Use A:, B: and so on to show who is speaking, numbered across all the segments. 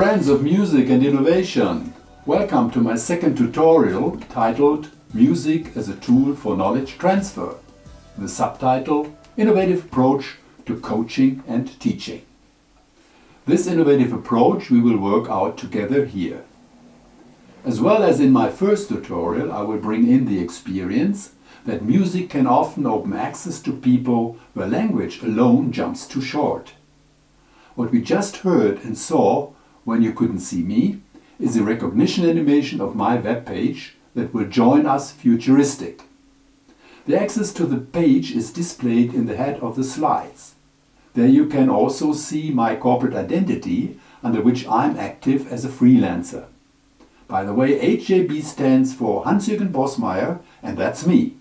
A: friends of music and innovation, welcome to my second tutorial titled Music as a Tool for Knowledge Transfer. The subtitle, Innovative Approach to Coaching and Teaching. This innovative approach we will work out together here. As well as in my first tutorial, I will bring in the experience that music can often open access to people where language alone jumps too short. What we just heard and saw when you couldn't see me is a recognition animation of my web page that will join us futuristic. The access to the page is displayed in the head of the slides. There you can also see my corporate identity under which I'm active as a freelancer. By the way, HJB stands for Hans-Jürgen Boßmeyer, and that's me.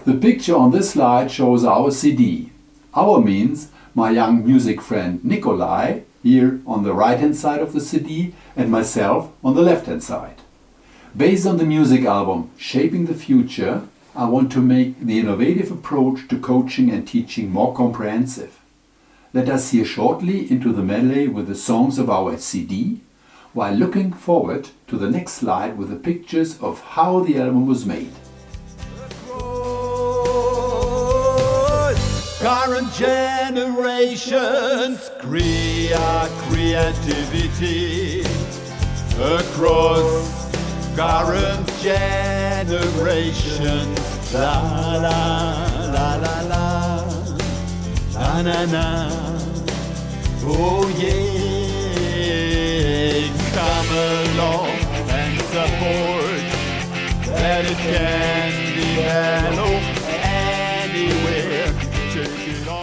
A: The picture on this slide shows our CD. Our means my young music friend Nikolai, here on the right hand side of the CD, and myself on the left hand side. Based on the music album Shaping the Future, I want to make the innovative approach to coaching and teaching more comprehensive. Let us hear shortly into the medley with the songs of our CD, while looking forward to the next slide with the pictures of how the album was made.
B: Current generations creativity across current generations. La la la la la la na na. Oh yeah, come along and support that it can be hello anywhere. Take it on,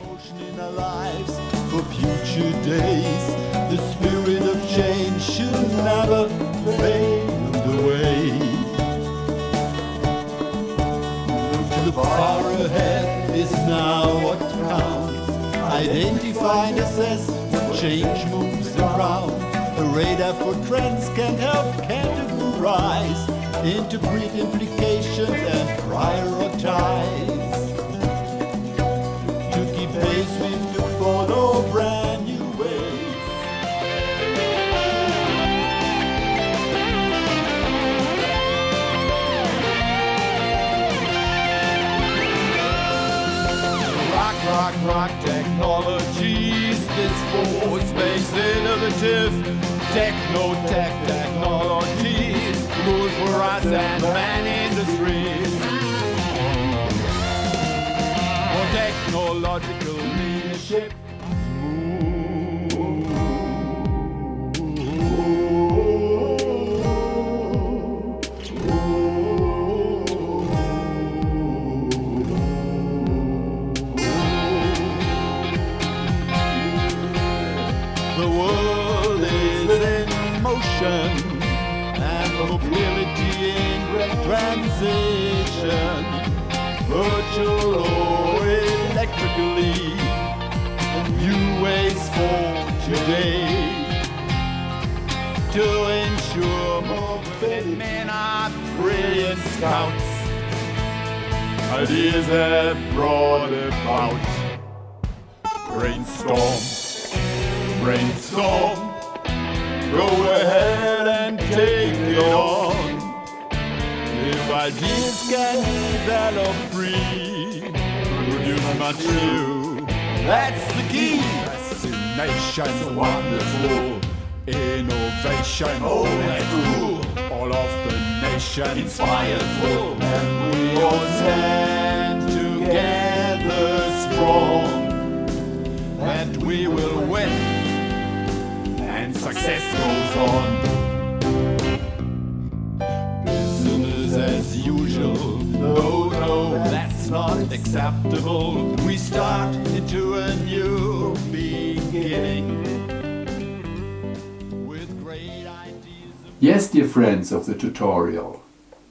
B: motion in our lives for future days. The spirit of change should never fade away. Look far ahead is now what counts. Identifying assess, change moves around. A radar for trends can help categorize, interpret implications and prioritize. To keep pace with to follow brand new ways. Rock technologies, this force space innovative. Technologies, good for us and man industries. For technological leadership. The world is in motion and mobility in transition, virtual or electrically, new ways for today to ensure mobility. Men are brilliant scouts, ideas have brought about. Brainstorm, go ahead and take it on. If ideas can develop free, produce much new, that's the key. Fascination's wonderful, innovation, oh that's cool. All of the nation inspired full, and we all stand together strong, that we will win. Success goes on. Business as usual. No, that's not acceptable. We start into a new beginning with great ideas.
A: Yes, dear friends of the tutorial.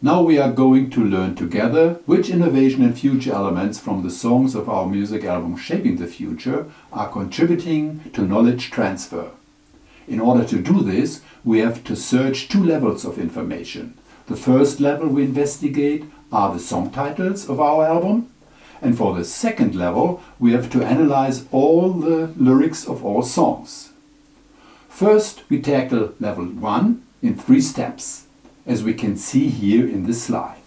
A: Now we are going to learn together which innovation and future elements from the songs of our music album Shaping the Future are contributing to knowledge transfer. In order to do this, we have to search two levels of information. The first level we investigate are the song titles of our album, and for the second level we have to analyze all the lyrics of all songs. First, we tackle level 1 in 3 steps, as we can see here in this slide.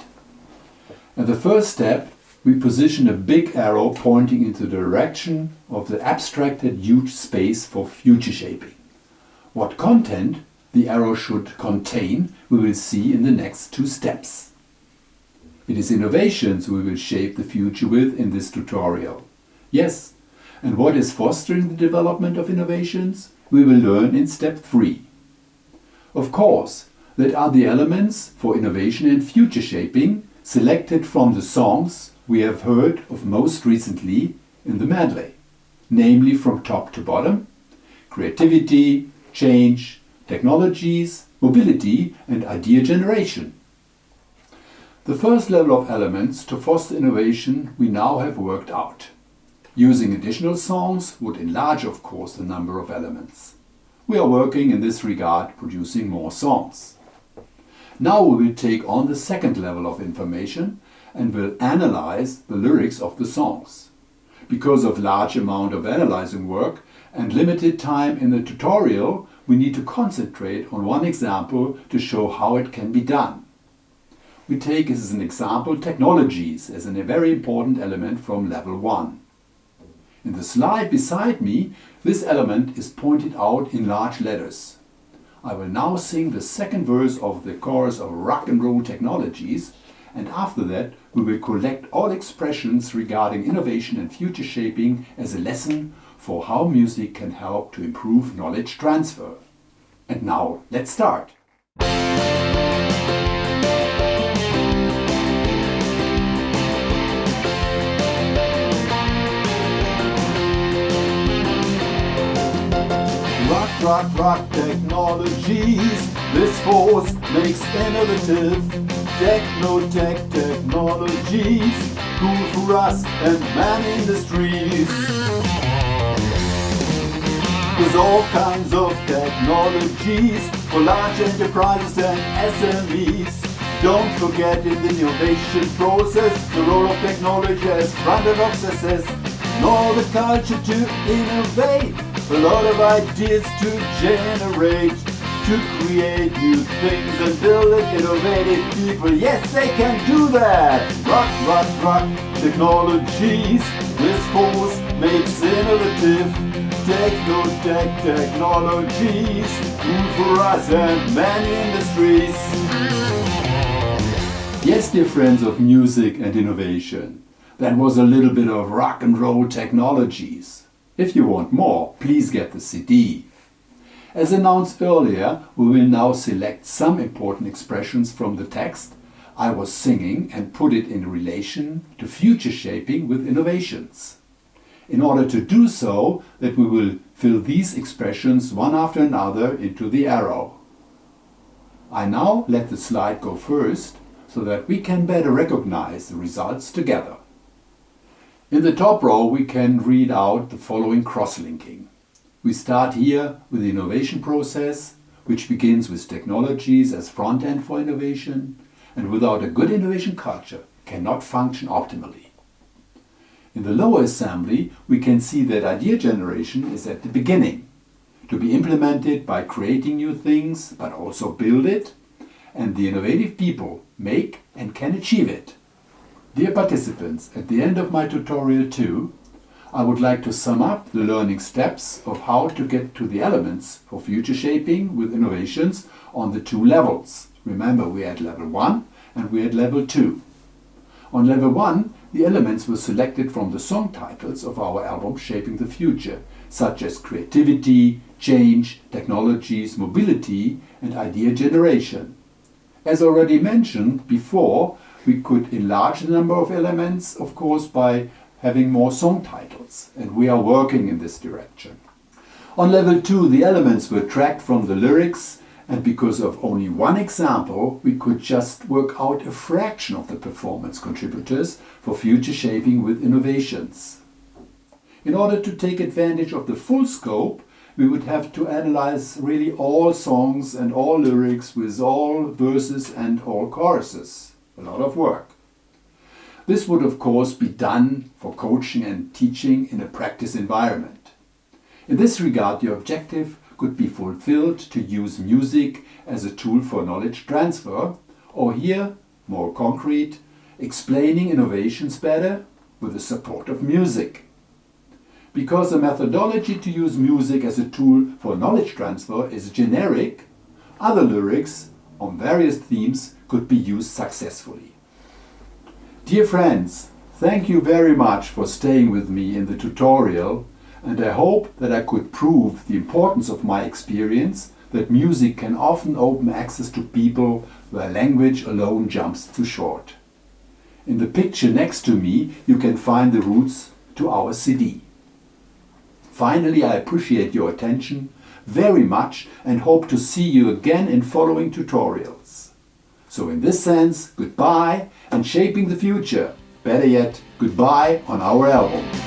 A: At the first step, we position a big arrow pointing into the direction of the abstracted huge space for future shaping. What content the arrow should contain, we will see in the next 2 steps. It is innovations we will shape the future with in this tutorial. Yes, and what is fostering the development of innovations, we will learn in step 3. Of course, that are the elements for innovation and future shaping selected from the songs we have heard of most recently in the medley, namely from top to bottom: creativity, change, technologies, mobility and idea generation. The first level of elements to foster innovation we now have worked out. Using additional songs would enlarge, of course, the number of elements. We are working in this regard, producing more songs. Now we will take on the second level of information and will analyze the lyrics of the songs. Because of large amount of analyzing work and limited time in the tutorial, we need to concentrate on one example to show how it can be done. We take as an example technologies as a very important element from level 1. In the slide beside me, this element is pointed out in large letters. I will now sing the second verse of the chorus of Rock and Roll Technologies, and after that we will collect all expressions regarding innovation and future shaping as a lesson for how music can help to improve knowledge transfer. And now let's start. Rock technologies, this force makes innovative. Technologies, cool for us and many industries. There's all kinds of technologies for large enterprises and SMEs. Don't forget in the innovation process the role of technology as front end of success. Nor the culture to innovate, a lot of ideas to generate, to create new things and build it, innovative people. Yes, they can do that. Rock technologies, this force makes innovative. Technologies, cool for us and many industries. Yes, dear friends of music and innovation, that was a little bit of rock and roll technologies. If you want more, please get the CD. As announced earlier, we will now select some important expressions from the text I was singing and put it in relation to future shaping with innovations. In order to do so, that we will fill these expressions one after another into the arrow. I now let the slide go first so that we can better recognize the results together. In the top row we can read out the following cross-linking. We start here with the innovation process, which begins with technologies as front end for innovation, and without a good innovation culture cannot function optimally. In the lower assembly we can see that idea generation is at the beginning, to be implemented by creating new things but also build it, and the innovative people make and can achieve it. Dear participants, at the end of my tutorial 2, I would like to sum up the learning steps of how to get to the elements for future shaping with innovations on the 2 levels. Remember, we had level 1 and we had level 2. On level 1, the elements were selected from the song titles of our album Shaping the Future, such as creativity, change, technologies, mobility and idea generation. As already mentioned before, we could enlarge the number of elements, of course, by having more song titles, and we are working in this direction. On level 2, the elements were tracked from the lyrics, and because of only one example, we could just work out a fraction of the performance contributors for future shaping with innovations. In order to take advantage of the full scope, we would have to analyze really all songs and all lyrics with all verses and all choruses. A lot of work. This would of course be done for coaching and teaching in a practice environment. In this regard, the objective could be fulfilled to use music as a tool for knowledge transfer, or here, more concrete, explaining innovations better with the support of music. Because the methodology to use music as a tool for knowledge transfer is generic, other lyrics on various themes could be used successfully. Dear friends, thank you very much for staying with me in the tutorial, and I hope that I could prove the importance of my experience that music can often open access to people where language alone jumps too short. In the picture next to me you can find the roots to our CD. Finally, I appreciate your attention very much and hope to see you again in following tutorials. So in this sense, goodbye and shaping the future. Better yet, goodbye on our album.